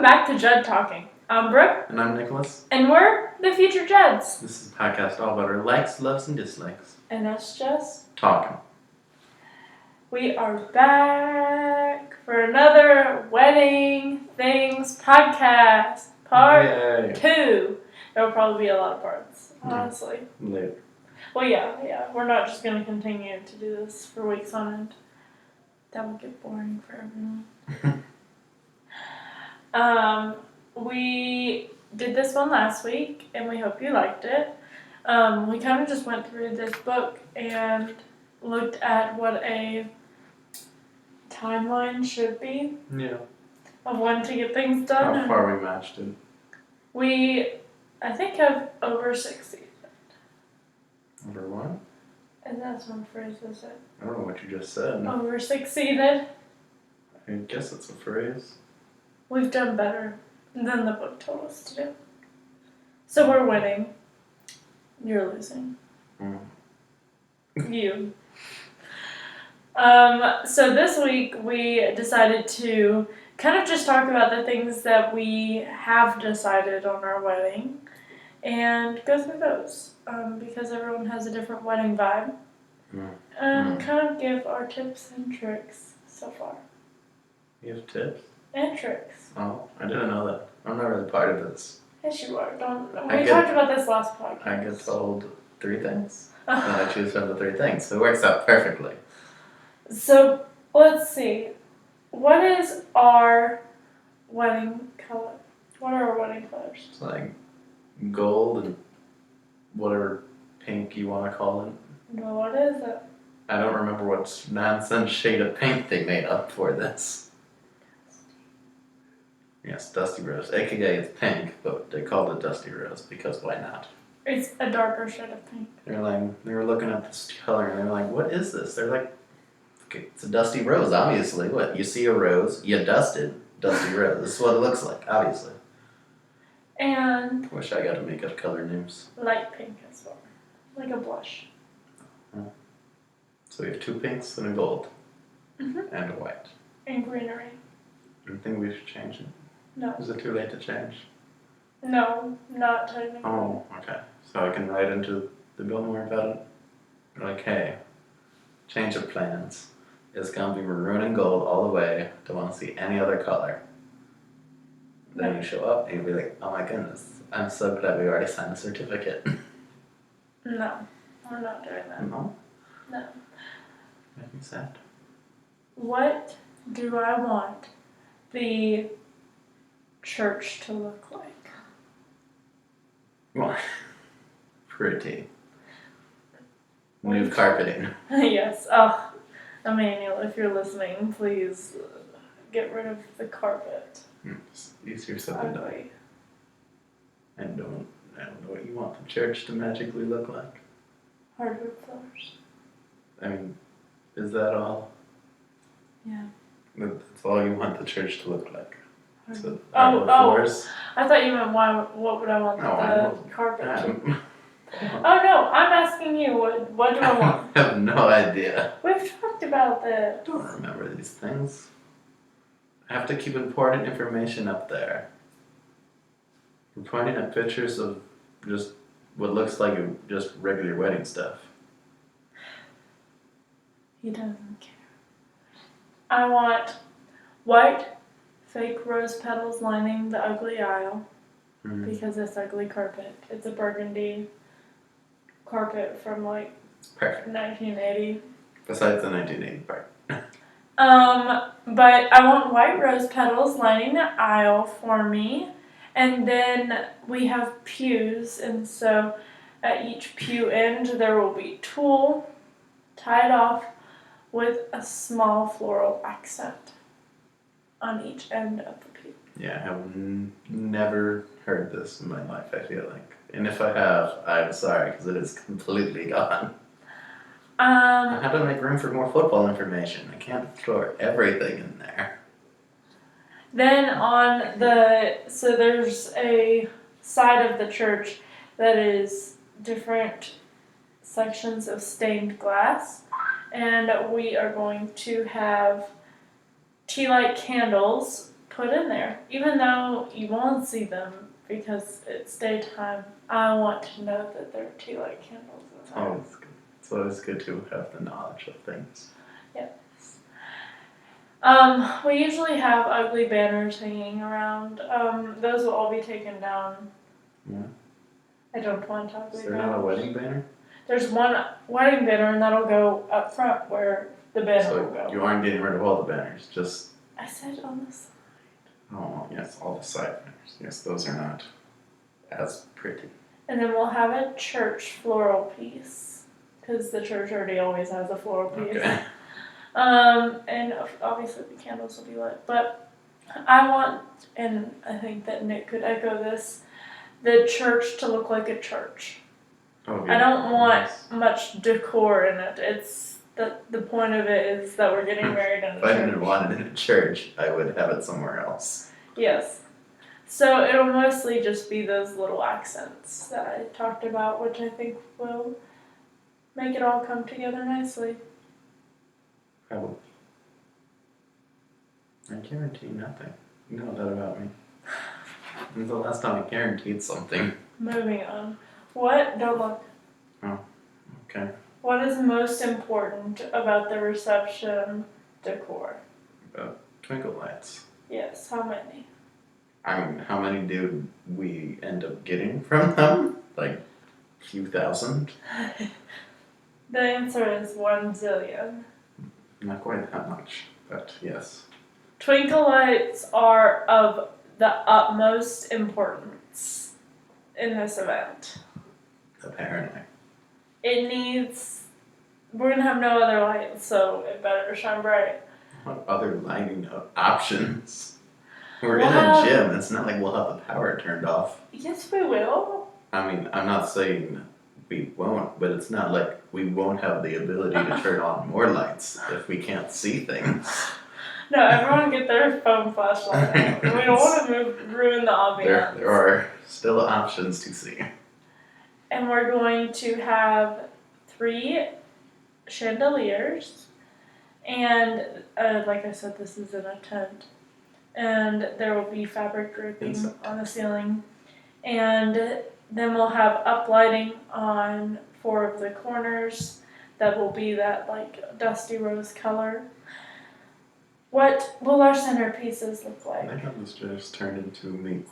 back to Judd Talking. I'm Brooke. And I'm Nicholas. And we're the future Judds. This is a podcast all about our likes, loves, and dislikes. And us just talking. We are back for another Wedding Things podcast. Part 2. There will probably be a lot of parts, honestly. Later. Well, yeah. We're not just going to continue to do this for weeks on end. That would get boring for everyone. We did this one last week, and we hope you liked it. We kind of just went through this book and looked at what a timeline should be. Yeah. Of when to get things done. How far we matched it. We, I think, have over succeeded. Over what? And that's one phrase, is it? I don't know what you just said. Over succeeded. I guess it's a phrase. We've done better than the book told us to do. So we're winning. You're losing. You. So this week we decided to kind of just talk about the things that we have decided on our wedding and go through those because everyone has a different wedding vibe. Kind of give our tips and tricks so far. You have tips? And tricks. Oh, I didn't know that. I'm not really part of this. Yes, you are. We talked about this last podcast. I get told 3 things. And I choose from the 3 things. So it works out perfectly. So, let's see. What is our wedding color? What are our wedding colors? It's like gold and whatever pink you want to call it. Well, what is it? I don't remember what nonsense shade of pink they made up for this. Yes, Dusty Rose. AKA it's pink, but they called it Dusty Rose because why not? It's a darker shade of pink. They were looking at this color and they were like, what is this? They're like, okay, it's a dusty rose, obviously. What? You see a rose, you dusted dusty rose. This is what it looks like, obviously. And Wish I got to make up color names. light pink as well. Like a blush. So we have 2 pinks and a gold. Mm-hmm. And a white. And greenery. Do you think we should change it? No. Is it too late to change? No, not technically. Oh, okay. So I can write into the billboard about it? Like, hey, change of plans. It's going to be maroon and gold all the way. Don't want to see any other color. Then you show up and you'll be like, oh my goodness, I'm so glad we already signed the certificate. No, we're not doing that. No? No. Make me sad. What do I want the church to look like? Well, pretty. New carpeting. Yes. Oh, Emmanuel, if you're listening, please get rid of the carpet. It's easier said than done. Ugly. I don't know what you want the church to magically look like. Hardwood floors. I mean, is that all? Yeah. That's all you want the church to look like? So, Oh, floors? I thought you meant what would I want the carpet to? Oh no, I'm asking you, what do I want? I have no idea. We've talked about I this. don't remember these things. I have to keep important information up there. We're pointing at pictures of just what looks like just regular wedding stuff. He doesn't care. I want white fake rose petals lining the ugly aisle because it's ugly carpet. It's a burgundy carpet from like Perfect. 1980. Besides the 1980 part. But I want white rose petals lining the aisle for me. And then we have pews, and so at each pew end there will be tulle tied off with a small floral accent on each end of the pew. Yeah, I have never heard this in my life, I feel like. And if I have, I'm sorry, because it is completely gone. I had to make room for more football information. I can't throw everything in there. Then so there's a side of the church that is different sections of stained glass, and we are going to have tea light candles put in there. Even though you won't see them because it's daytime, I want to know that there are tea light candles in there. It's always good to have the knowledge of things. Yes. We usually have ugly banners hanging around. Those will all be taken down. Yeah. I don't want ugly Is there banners. not a wedding banner? There's one wedding banner, and that'll go up front where the banner will go. So you aren't getting rid of all the banners, just... I said on the side. Oh, yes, all the side banners. Yes, those are not as pretty. And then we'll have a church floral piece, because the church already always has a floral piece. Okay. And obviously the candles will be lit. But I want, and I think that Nick could echo this, the church to look like a church. Oh, I don't want much decor in it. It's the point of it is that we're getting married in a If I church. didn't want it in a church, I would have it somewhere else. Yes. So it'll mostly just be those little accents that I talked about, which I think will make it all come together nicely. Probably. I guarantee nothing. You know that about me. When's the last time I guaranteed something? Moving on. What? Don't look. Okay. What is most important about the reception decor? Twinkle lights. Yes, how many? I mean, how many do we end up getting from them? Like, a few thousand? The answer is 1 zillion. Not quite that much, but yes. Twinkle lights are of the utmost importance in this event. Apparently. It needs. We're gonna have no other lights, so it better shine bright. What other lighting options? We're Well, in a gym. It's not like we'll have the power turned off. Yes, we will. I mean, I'm not saying we won't, but it's not like we won't have the ability to turn on more lights if we can't see things. No, everyone get their phone flashlight out. We don't want to ruin the ambiance. There are still options to see. And we're going to have 3 chandeliers. And like I said, this is in a tent. And there will be fabric draping on the ceiling. And then we'll have uplighting on 4 of the corners that will be that like dusty rose color. What will our centerpieces look I like? think this just turned into me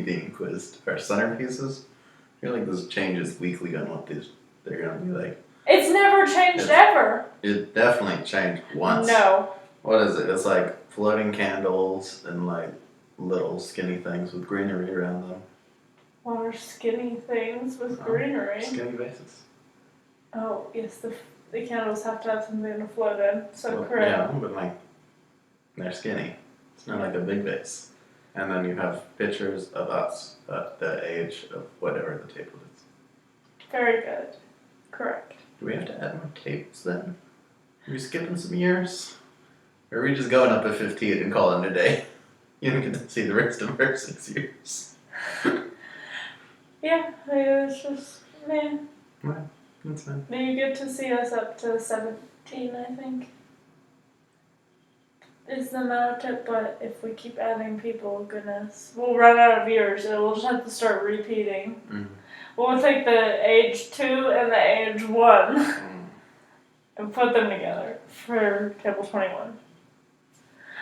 being quizzed. Our centerpieces? I feel like this changes weekly on what they're gonna be like. It's never changed ever. It definitely changed once. No. What is it? It's like floating candles and like little skinny things with greenery around them. What are skinny things with greenery? Skinny bases. Oh, yes, the candles have to have something to float in. So Well, correct. yeah, but like they're skinny. It's not like a big vase. And then you have pictures of us at the age of whatever the table is. Very good. Correct. Do we have to add more tables then? Are we skipping some years? Or are we just going up to 15 and calling it a day? You don't get to see the rest of our 6 years. Yeah, it's just, man. Well, that's fine. You get to see us up to 17, I think. Is the amount of but if we keep adding people, goodness, we'll run out of years. We'll just have to start repeating. Mm. We'll take the age 2 and the age 1 and put them together for table 21.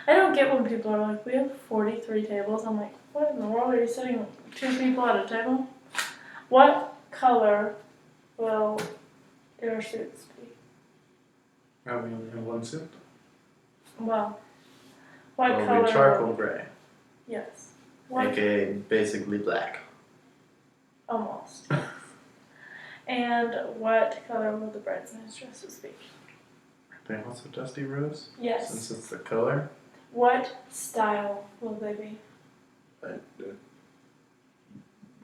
I don't get when people are like, we have 43 tables. I'm like, what in the world are you sitting 2 people at a table? What color will your suits be? Oh, we only have one suit? Well, what It'll color? be charcoal gray. Yes. What? AKA basically black. Almost. And what color will the bridesmaids' dresses be? Are they also dusty rose? Yes. Since it's the color? What style will they be?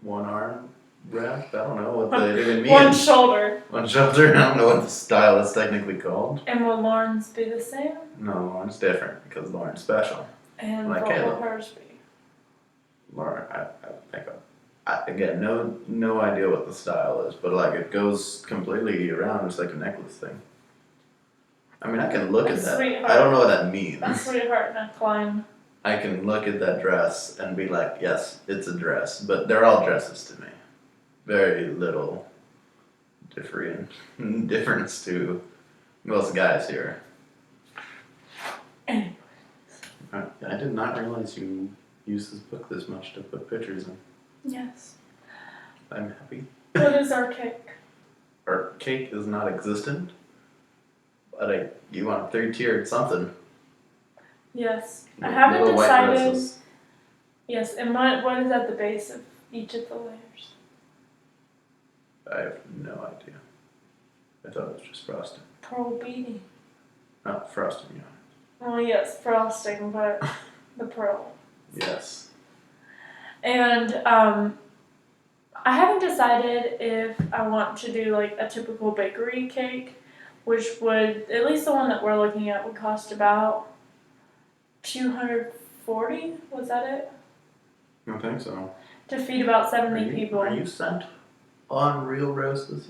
One arm wrap? I don't know what that even means. One shoulder. One shoulder? I don't know what the style is technically called. And will Lauren's be the same? No, Lauren's different because Lauren's special. And Like what will Caleb. hers be? Lauren, I think again, no idea what the style is, but like it goes completely around. It's like a necklace thing. I mean, I can look at that. Sweetheart. I don't know what that means. A sweetheart neckline. I can look at that dress and be like, yes, it's a dress. But they're all dresses to me. Very little difference to most guys here. Anyways. I did not realize you use this book this much to put pictures in. Yes. I'm happy. What is our cake? Our cake is not existent, but you want a 3-tiered something. Yes. I With haven't little white decided. roses. Yes, and what is at the base of each of the layers? I have no idea. I thought it was just frosting. Pearl beading. Not frosting, yeah. Well, yes, frosting, but the pearl. Yes. And I haven't decided if I want to do like a typical bakery cake, which would, at least the one that we're looking at, would cost about $240. Was that it? I don't think so. To feed about 70 people. Are you sent on real roses?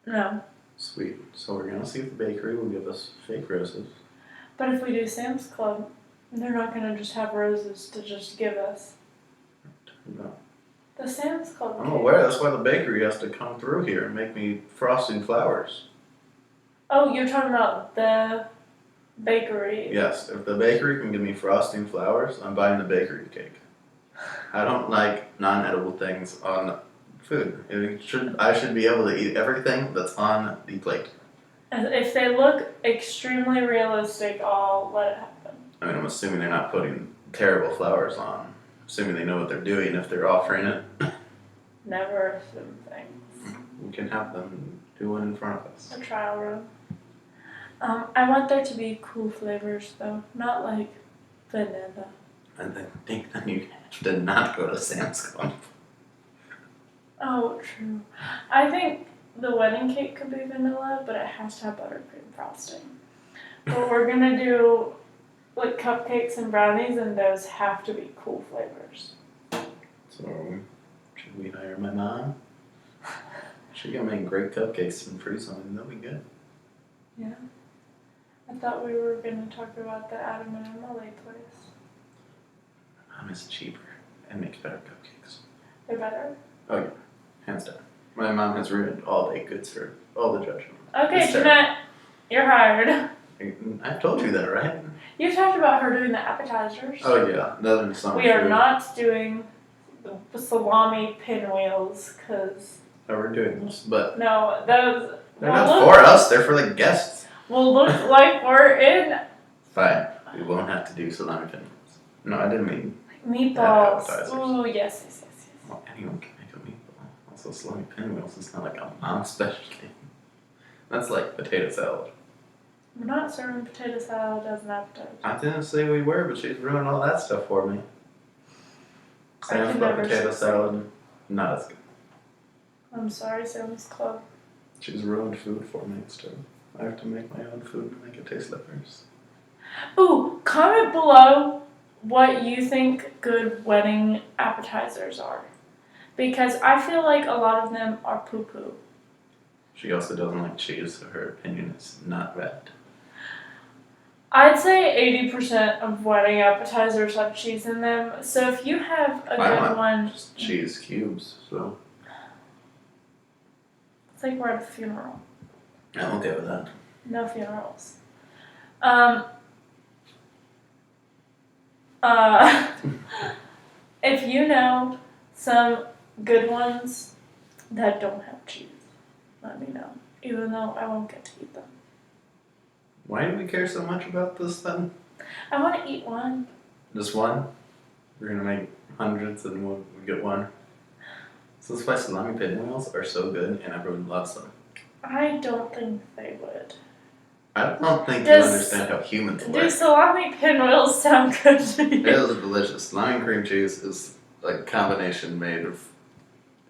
No. Sweet. So we're gonna see if the bakery will give us fake roses. But if we do Sam's Club, they're not going to just have roses to just give us. No. The Sam's Club I'm cake. aware. That's why the bakery has to come through here and make me frosting flowers. Oh, you're talking about the bakery. Yes. If the bakery can give me frosting flowers, I'm buying the bakery cake. I don't like non-edible things on food. I should be able to eat everything that's on the plate. And if they look extremely realistic, I'll let it happen. I mean, I'm assuming they're not putting terrible flowers on. Assuming they know what they're doing if they're offering it. Never assume things. We can have them do one in front of us. A trial run. I want there to be cool flavors though, not like vanilla. And I think then you have to not go to Sam's Club. Oh, true. I think the wedding cake could be vanilla, but it has to have buttercream frosting. But we're gonna do like cupcakes and brownies, and those have to be cool flavors. So, should we hire my mom? She's gonna make great cupcakes and freeze them, and they'll be good. Yeah. I thought we were gonna talk about the Adam and Emily place. Mom is cheaper and makes better cupcakes. They're better? Oh yeah, hands down. My mom has ruined all baked goods for all the judgment. Okay, Jeanette, you're hired. I've told you that, right? You talked about her doing the appetizers. Oh yeah, that is something. We are not doing the salami pinwheels, because... Oh, we're doing this, but... No, those... They're not for us, they're for the guests. Will look like we're in... Fine, we won't have to do salami pinwheels. No, I didn't mean... Meatballs. Appetizers. Ooh, yes. Well, anyone can make a meatball. Also, salami pinwheels is not like a mom specialty. That's like potato salad. We're not serving potato salad as an appetizer. I didn't say we were, but she's ruined all that stuff for me. Sam's Club potato salad, not as good. I'm sorry, Sam's Club. She's ruined food for me instead. I have to make my own food and make it taste like hers. Ooh, comment below what you think good wedding appetizers are. Because I feel like a lot of them are poo-poo. She also doesn't like cheese, so her opinion is not valid. I'd say 80% of wedding appetizers have cheese in them. So if you have a good one... Just cheese cubes, so... It's like we're at a funeral. I'm okay with that. No funerals. If you know some good ones that don't have cheese, let me know. Even though I won't get to eat them. Why do we care so much about this then? I want to eat one. Just one? We're gonna make hundreds and we'll get one. So that's why salami pinwheels are so good and everyone loves them. I don't think they would. I don't think you understand how humans work. Do salami pinwheels sound good to you? It is delicious. Salami and cream cheese is like a combination made of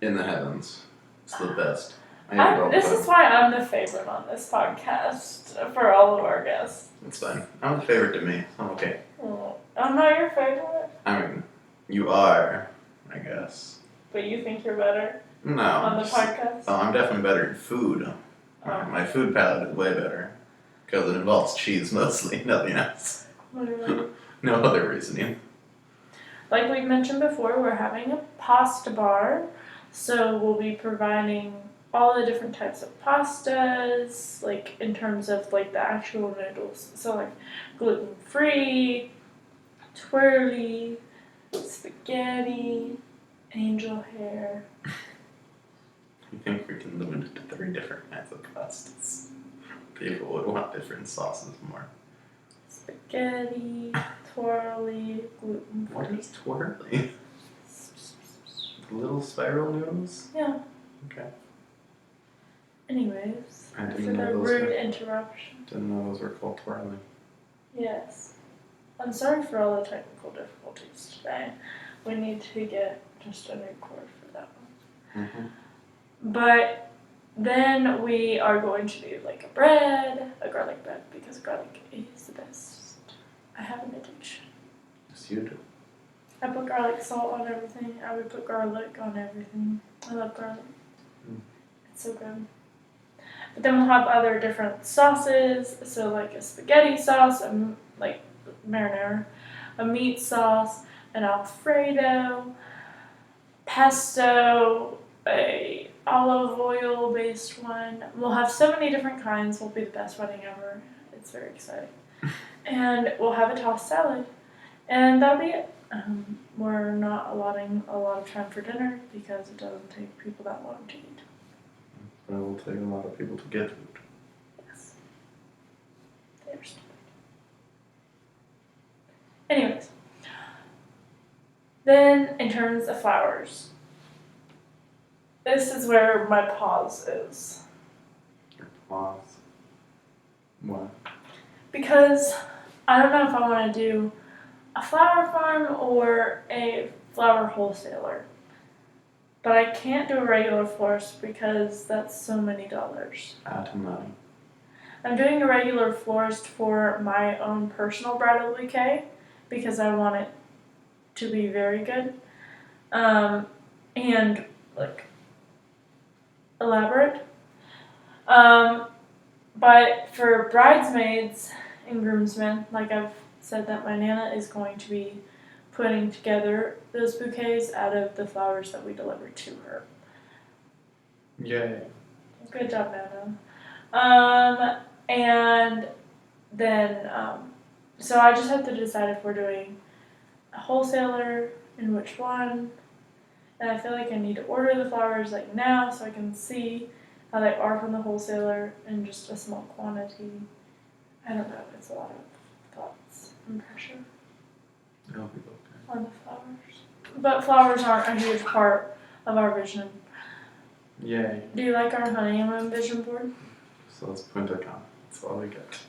in the heavens. It's the best. This is why I'm the favorite on this podcast for all of our guests. It's fine. I'm a favorite to me. I'm okay. Oh, I'm not your favorite. I mean, you are, I guess. But you think you're better No. on the podcast? Oh, I'm definitely better in food. Oh. My food palate is way better. Because it involves cheese mostly, nothing else. What do you mean? No other reasoning. Like we mentioned before, we're having a pasta bar, so we'll be providing all the different types of pastas, like in terms of like the actual noodles. So like gluten-free, twirly, spaghetti, angel hair. I think we can limit it to 3 different kinds of pastas. People would want different sauces more. Spaghetti, twirly, gluten-free. What is twirly? Little spiral noodles? Yeah. Okay. Anyways, I after didn't know the those rude were- interruption. Didn't know those were called twirly. Yes. I'm sorry for all the technical difficulties today. We need to get just a new cord for that one. Mm-hmm. But then we are going to do like a bread, a garlic bread, because garlic is the best. I have an addiction. Yes, you do. I put garlic salt on everything. I would put garlic on everything. I love garlic. It's so good. But then we'll have other different sauces. So like a spaghetti sauce, like marinara, a meat sauce, an Alfredo, pesto, a olive oil based one. We'll have so many different kinds. Will be the best wedding ever. It's very exciting. And we'll have a tossed salad. And that'll be it. We're not allotting a lot of time for dinner because it doesn't take people that long to eat. But it will take a lot of people to get food. Yes. They're stupid. Anyways. Then, in terms of flowers, this is where my pause is. Your pause. Why? Because I don't know if I want to do a flower farm or a flower wholesaler. But I can't do a regular florist because that's so many dollars. Add money. I'm doing a regular florist for my own personal bridal bouquet because I want it to be very good. And like elaborate. But for bridesmaids and groomsmen, like I've said that my Nana is going to be putting together those bouquets out of the flowers that we deliver to her. Yay. Good job, Nana. And then, so I just have to decide if we're doing a wholesaler and which one. And I feel like I need to order the flowers like now so I can see how they are from the wholesaler in just a small quantity. I don't know. It's a lot of thoughts and pressure It'll be okay. on the flowers. But flowers aren't a huge part of our vision. Yay. Do you like our honeymoon vision board? So let's Punta Cana. That's all we get.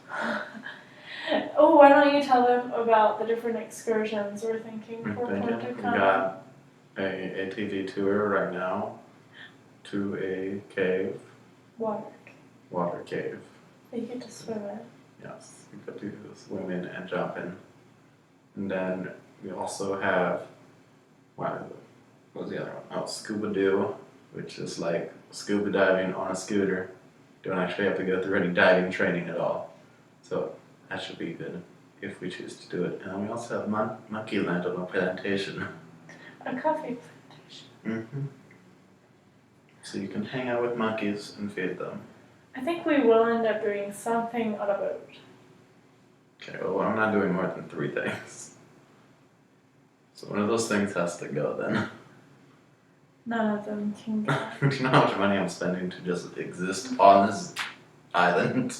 Oh, why don't you tell them about the different excursions we're thinking for Punta We Cana? got a ATV tour right now to a cave, water cave. You get to swim in. Yes, we could do swim in and jump in. And then we also have, what was the other one? Oh, scuba do, which is like scuba diving on a scooter. Don't actually have to go through any diving training at all. So that should be good if we choose to do it. And then we also have monkey land on a plantation. A coffee plantation. Mm-hmm. So you can hang out with monkeys and feed them. I think we will end up doing something on a boat. Okay, well I'm not doing more than 3 things. So one of those things has to go then. None of them can go. Do you know how much money I'm spending to just exist on this island?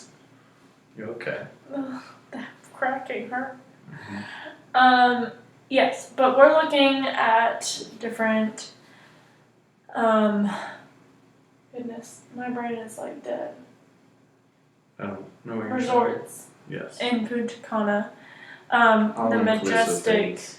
You okay? Ugh, that cracking hurt. Mm-hmm. Yes, but we're looking at different, goodness, my brain is like dead. I don't know what you're Resorts saying. Yes. in Punta Cana. The All-inclusive majestic, things.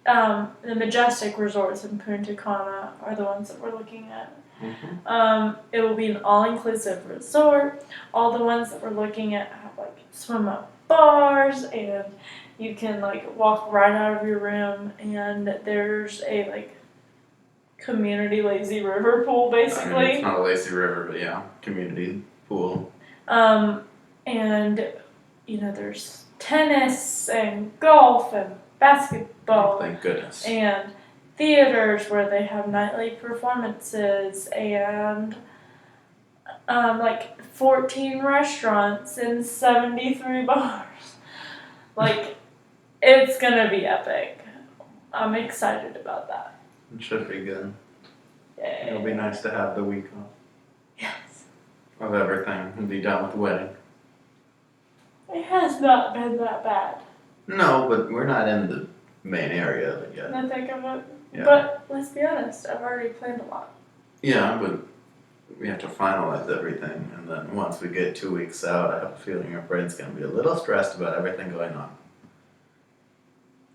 the majestic resorts in Punta Cana are the ones that we're looking at. Mm-hmm. It will be an all-inclusive resort. All the ones that we're looking at have like swim-up bars, and you can like walk right out of your room, and there's a like community lazy river pool I mean, basically. it's not a lazy river, but yeah, community pool. And you know there's tennis and golf and basketball. Thank goodness. And theaters where they have nightly performances and like 14 restaurants and 73 bars. Like, it's gonna be epic. I'm excited about that. It should be good. Yay. It'll be nice to have the week off Yes. of everything and be done with the wedding. It has not been that bad. No, but we're not in the main area of it yet. I think of it. Yeah. But let's be honest, I've already planned a lot. Yeah, but we have to finalize everything, and then once we get 2 weeks out, I have a feeling our brain's gonna be a little stressed about everything going on.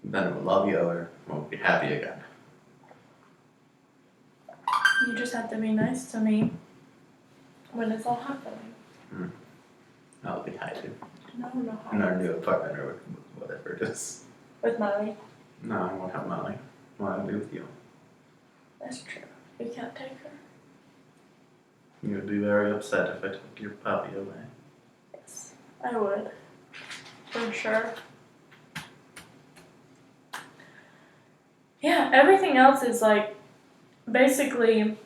Then we'll all be over, and we'll be happy again. You just have to be nice to me when it's all happening. I'll be happy No, in our new apartment or whatever it is. With Molly. No, I won't have Molly. I want to be with you. That's true. We can't take her. You would be very upset if I took your puppy away. Yes, I would. For sure. Yeah, everything else is like basically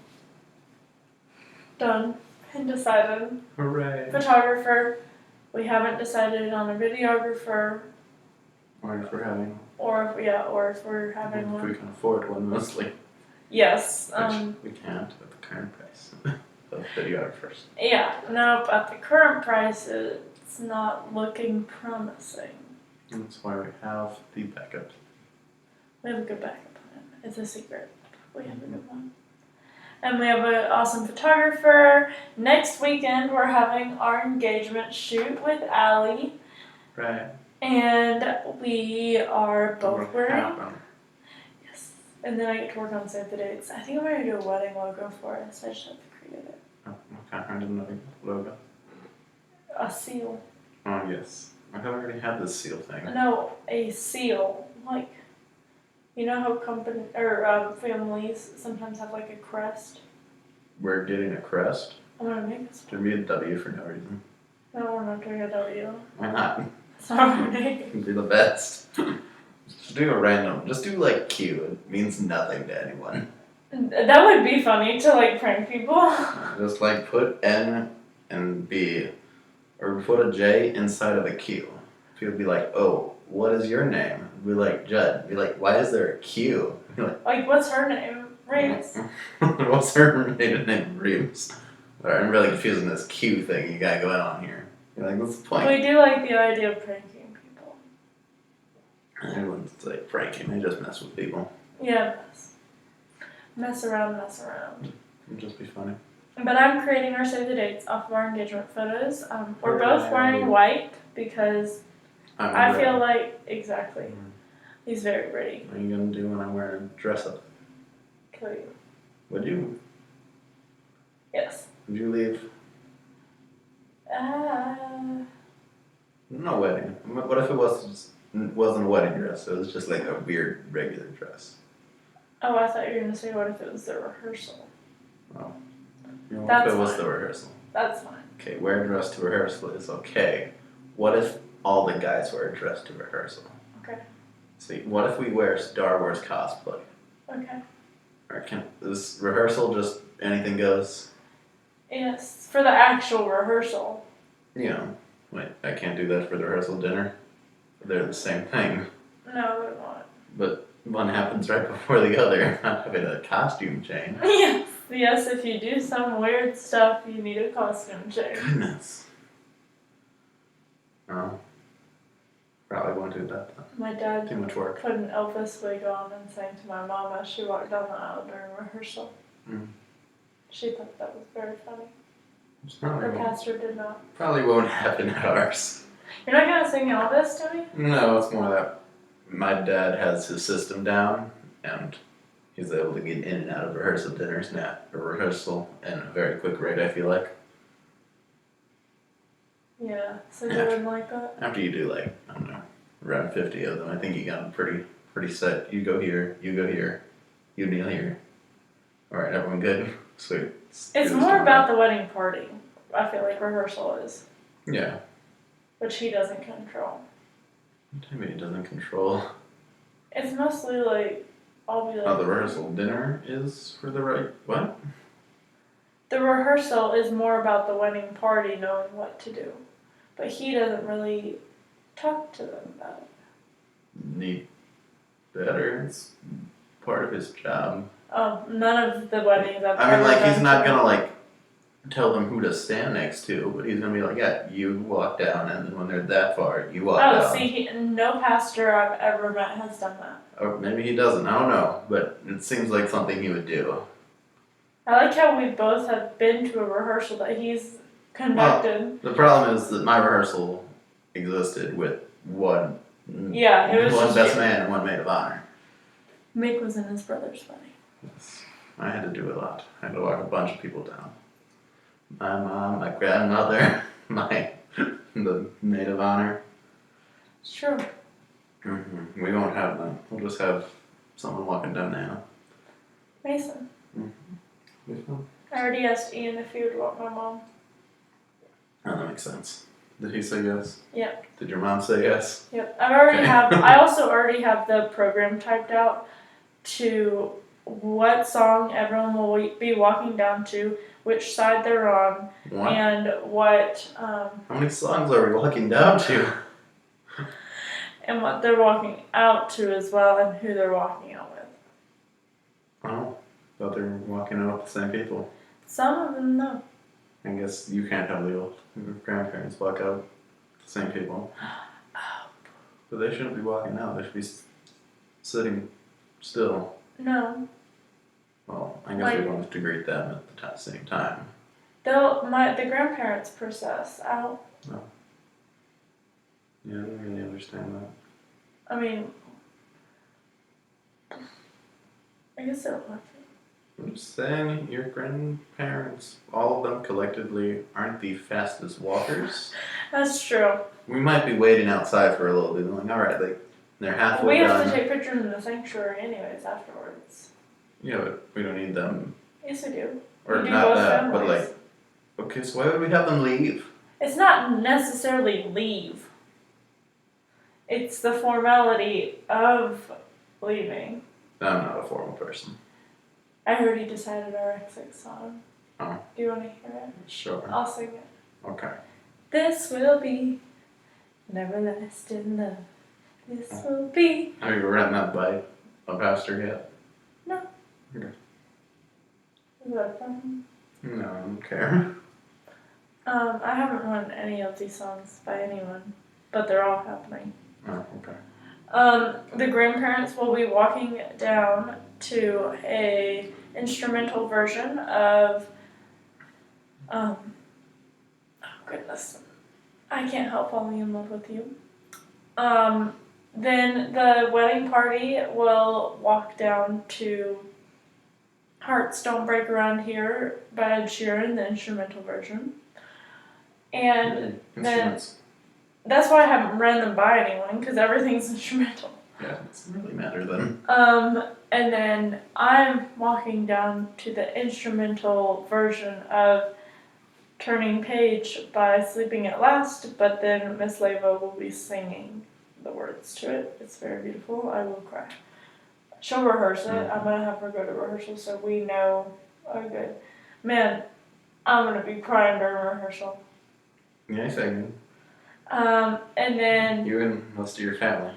done and decided. Hooray! Photographer, we haven't decided on a videographer, Or if we're having, or if we're having if we one. can afford one mostly, Yes. which we can't at the current price of videographers. Yeah. Nope. At the current price, it's not looking promising. And that's why we have the backup. We have a good backup plan. It's a secret. We have a good one. And we have an awesome photographer. Next weekend, we're having our engagement shoot with Allie. Right. And we are both wearing. Happen. Yes. And then I get to work on save the dates. I think I'm going to do a wedding logo for us. I just have to create it. Oh, okay, I didn't know the logo. A seal. Oh, yes. I thought we already had this seal thing. No, a seal. Like, you know how company or families sometimes have like a crest? We're getting a crest. I'm going to make this one. Should be a W for no reason. No, we're not doing a W. Why not? Sorry. It'd be the best. Just do a random. Just do like Q. It means nothing to anyone. That would be funny to like prank people. Just like put N and B, or put a J inside of a Q. People would be like, "Oh, what is your name?" Be like Judd. Be like, "Why is there a Q?" Be Like, what's her name? Reese. What's her maiden name? Reeves. Alright, I'm really confusing this Q thing you got going on here. You're like, what's the point? We do like the idea of pranking people. Everyone's like pranking. They just mess with people. Yeah, mess around. It'd just be funny. But I'm creating our save the dates off of our engagement photos. We're both wearing white because I feel like exactly. He's very pretty. What are you gonna do when I'm wearing a dress up? Kill you. Would you? Yes. Would you leave? No wedding. What if it wasn't a wedding dress? It was just like a weird regular dress. Oh, I thought you were gonna say what if it was the rehearsal? Oh. You know, what That's if it was fine. the rehearsal? That's fine. Okay, wear a dress to rehearsal is okay. What if all the guys wear a dress to rehearsal? Okay. See, what if we wear Star Wars cosplay? Okay. Or is rehearsal just anything goes? Yes, for the actual rehearsal. You know, wait, I can't do that for the rehearsal dinner. They're the same thing. No, they're not. But one happens right before the other. Not having a costume change. Yes, if you do some weird stuff, you need a costume change. Goodness. Oh. Probably won't do that then. My dad Too much work. put an Elvis wig on and sang to my mom as she walked down the aisle during rehearsal. Mm. She thought that was very funny. Probably Her won't, pastor did not. probably won't happen at ours. You're not gonna sing Elvis to me? No, it's more that my dad has his system down and he's able to get in and out of rehearsal dinners and at a rehearsal in a very quick rate, I feel like. Yeah, so you Yeah. wouldn't like that? After you do like, I don't know, around 50 of them, I think you got them pretty set. You go here, you kneel here. Alright, everyone good? Sweet. It's more about the wedding party, I feel like rehearsal is, Yeah. which he doesn't control. Maybe he doesn't control. It's mostly like, I'll be like. Oh, the rehearsal dinner is for the right. What? The rehearsal is more about the wedding party knowing what to do. But he doesn't really talk to them about it. Need better. It's part of his job. Oh, none of the weddings I've I mean, ever like, been he's not to. gonna, like, tell them who to stand next to, but he's gonna be like, yeah, you walk down, and then when they're that far, you walk down. See, no pastor I've ever met has done that. Or maybe he doesn't, I don't know, but it seems like something he would do. I like how we both have been to a rehearsal that he's conducted. The problem is that my rehearsal existed with one It was one just best you. man and one maid of honor. Mick was in his brother's wedding. Yes. I had to do a lot. I had to walk a bunch of people down. My mom, my grandmother, the maid of honor. It's true. Mm-hmm. We won't have them. We'll just have someone walking down now. Mason. Mm-hmm. I already asked Ian if he would walk my mom. Oh, that makes sense. Did he say yes? Yep. Did your mom say yes? Yep. I also already have the program typed out to what song everyone will be walking down to, which side they're on, What? and what How many songs are we walking down to? and what they're walking out to as well, and who they're walking out with. Oh, thought they were walking out with the same people. Some of them, no. I guess you can't have the old grandparents walk out with the same people. But they shouldn't be walking out. They should be sitting still. No. Well, I guess we don't have to greet them at the same time. The grandparents process out. No. Yeah, I don't really understand that. I mean, I guess they don't have to. I'm just saying, your grandparents, all of them collectively, aren't the fastest walkers. That's true. We might be waiting outside for a little bit. Like, all right, they're halfway done. We have to take pictures in the sanctuary anyways afterwards. Yeah, but we don't need them. Yes, we do. Or We do not both that, families. but like, okay, so why would we have them leave? It's not necessarily leave. It's the formality of leaving. I'm not a formal person. I already decided our exit song. Oh. Do you want to hear it? Sure. I'll sing it. Okay. This will be an everlasting love. This will be. Have you run that by a pastor yet? No. Okay. Is that fun? No, I don't care. I haven't run any of these songs by anyone, but they're all happening. Oh, okay. The grandparents will be walking down to a instrumental version of, oh goodness, I can't help falling in love with you. Then the wedding party will walk down to Hearts Don't Break Around Here by Ed Sheeran, the instrumental version. And then that's why I haven't ran them by anyone, because everything's instrumental. Yeah, it doesn't really matter then. And then I'm walking down to the instrumental version of Turning Page by Sleeping at Last, but then Miss Leva will be singing the words to it. It's very beautiful. I will cry. She'll rehearse it. I'm going to have her go to rehearsal so we know. Oh, good. Man, I'm going to be crying during rehearsal. Yeah, second. And then... You and most of your family.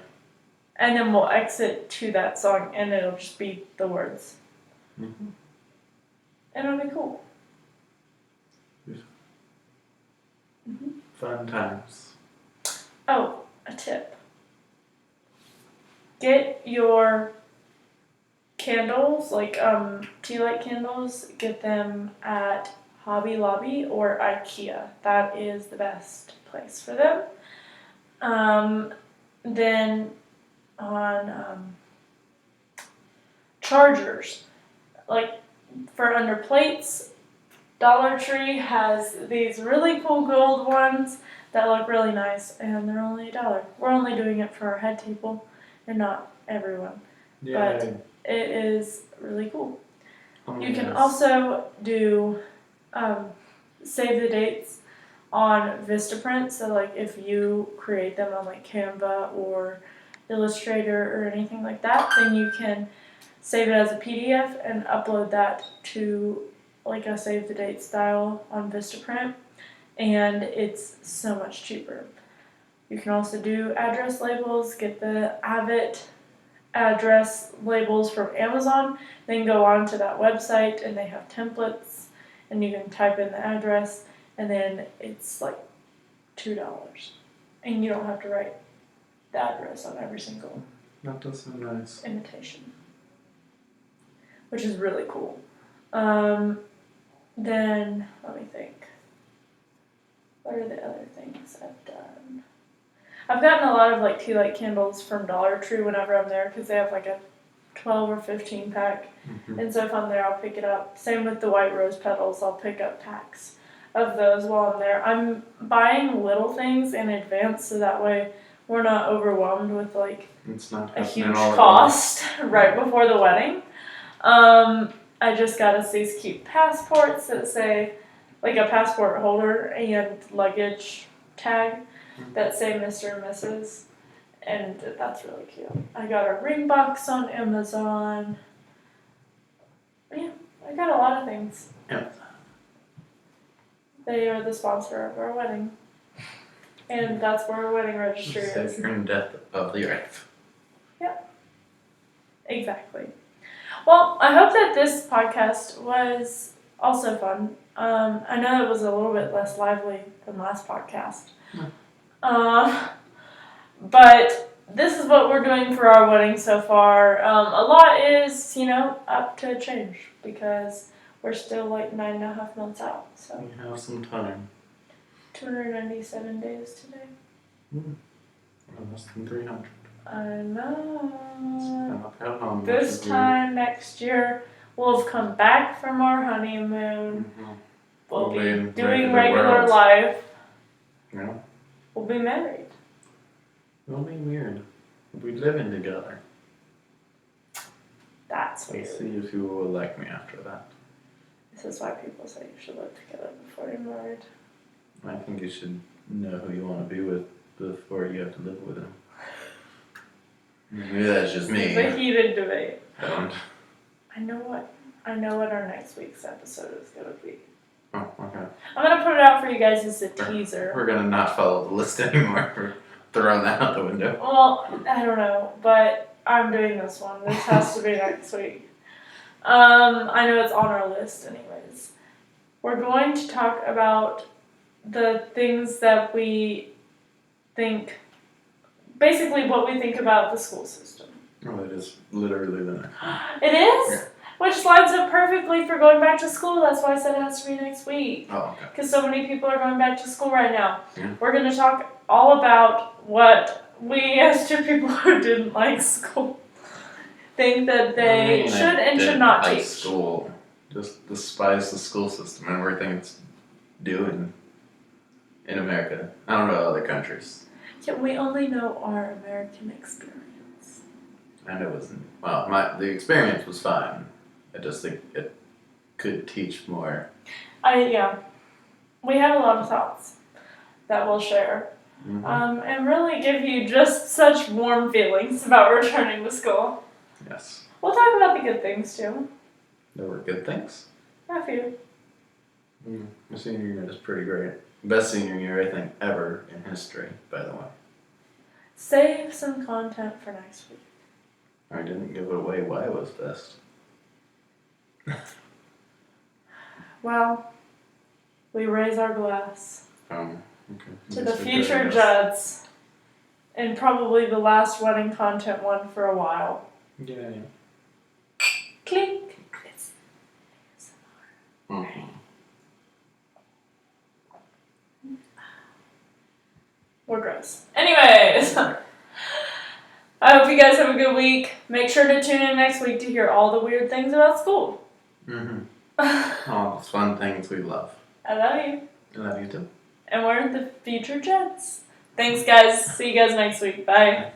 And then we'll exit to that song, and it'll just be the words. Mm-hmm. And it'll be cool. Mm-hmm. Fun times. Oh, a tip. Get your candles, like tea light candles, get them at Hobby Lobby or IKEA. That is the best place for them. Then on chargers, like for under plates, Dollar Tree has these really cool gold ones that look really nice, and they're only $1. We're only doing it for our head table and not everyone. Yay. But it is really cool. Oh, You can yes. also do save the dates on Vistaprint. So like if you create them on like Canva or Illustrator or anything like that, then you can save it as a PDF and upload that to like a save the date style on Vistaprint, and it's so much cheaper. You can also do address labels, get the Avid address labels from Amazon, then go on to that website and they have templates and you can type in the address and then it's like $2 and you don't have to write the address on every single That does sound nice. invitation, which is really cool. Then let me think. What are the other things I've done? I've gotten a lot of like tea light candles from Dollar Tree whenever I'm there because they have like a 12 or 15 pack. And so if I'm there, I'll pick it up. Same with the white rose petals. I'll pick up packs of those while I'm there. I'm buying little things in advance so that way we're not overwhelmed with like It's not a huge all cost right before the wedding. I just got us these cute passports that say like a passport holder and luggage tag that say Mr. and Mrs. And that's really cute. I got a ring box on Amazon. Yeah, I got a lot of things. Yeah. They are the sponsor of our wedding. And that's where our wedding registry is. Savior and death of the earth. Yep. Exactly. Well, I hope that this podcast was also fun. I know it was a little bit less lively than last podcast. But this is what we're doing for our wedding so far. A lot is, up to change because we're still like 9.5 months out. So We have some time. 297 days today. Less than 300. I know. Not that long. This time next year, we'll have come back from our honeymoon. We'll be doing regular life. Yeah. We'll be married. It'll be weird. We'll be living together. That's weird. Let's see if you will like me after that. This is why people say you should live together before you're married. I think you should know who you want to be with before you have to live with him. Maybe that's just me. It's a heated debate. Don't. I know what our next week's episode is gonna be. Oh, okay. I'm gonna put it out for you guys as a teaser. We're gonna not follow the list anymore. We're throwing that out the window. Well, I don't know, but I'm doing this one. This has to be next week. I know it's on our list anyways. We're going to talk about the things that we think, basically what we think about the school system. Oh, it is literally the next one. It is? Yeah. Which lines up perfectly for going back to school. That's why I said it has to be next week. Oh, okay. Because so many people are going back to school right now. Yeah. We're going to talk all about what we, as two people who didn't like school, think that they should and should not like teach. School. Just despise the school system and everything it's doing in America. I don't know other countries. Yet we only know our American experience. And it wasn't, well, the experience was fine. I just think it could teach more. Yeah. We have a lot of thoughts that we'll share. Mm-hmm. And really give you just such warm feelings about returning to school. Yes. We'll talk about the good things too. There were good things. A few. My senior year is pretty great. Best senior year, I think, ever in history, by the way. Save some content for next week. I didn't give it away why it was best. Well, we raise our glass Okay. to the future Judds, and probably the last wedding content one for a while. Yeah. Clink. It's Mm-hmm. We're gross. Anyways, I hope you guys have a good week. Make sure to tune in next week to hear all the weird things about school. All the fun things we love. I love you. I love you too. And we're the future Judds. Thanks, guys. See you guys next week. Bye.